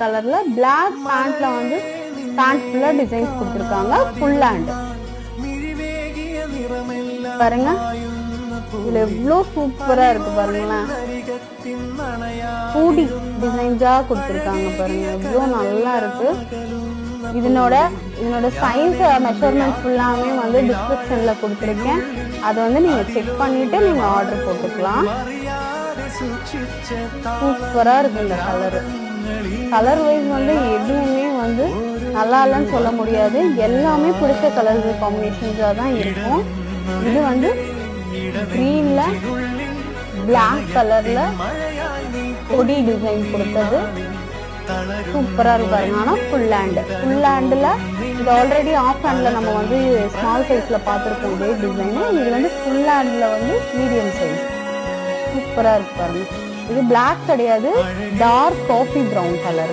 கலர்ல பிளாக் பேண்ட்ல வந்து பேண்ட் ஃபுல்லா டிசைன்ஸ் கொடுத்துருக்காங்க. ஃபுல் ஹேண்ட் பாருங்க, இதுல எவ்வளோ சூப்பரா இருக்கு பாருங்களேன். பூடி டிசைன்ஸா கொடுத்துருக்காங்க பாருங்க, எவ்வளோ நல்லா இருக்கு. இதனோட சைஸ் மெஷர்மெண்ட் ஃபுல்லாமே வந்து டிஸ்கிரிப்ஷன்ல கொடுத்துருக்கேன். அதை வந்து நீங்க செக் பண்ணிட்டு நீங்க ஆர்டர் போட்டுக்கலாம். சூப்பரா இருக்கு இந்த கலர் வைஸ் வந்து எதுவுமே வந்து நல்லா இல்லைன்னு சொல்ல முடியாது. எல்லாமே பிடிச்ச கலர் காம்பினேஷன்ஸா தான் இருக்கும். இது வந்து கிரீன்ல பிளாக் கலர்ல கொடி டிசைன் கொடுத்தது சூப்பரா இருப்பாருங்க. ஆனா ஃபுல் ஹேண்ட்ல இது ஆல்ரெடி ஆஃப் ஹேண்ட்ல நம்ம வந்து ஸ்மால் சைஸ்ல பார்த்துருக்கோம் இதே டிசைன். இது வந்து ஃபுல் ஹேண்ட்ல வந்து மீடியம் சைஸ் சூப்பரா இருக்கு பாருங்க. இது பிளாக் கிடையாது, டார்க் காஃபி ப்ரௌன் கலர்.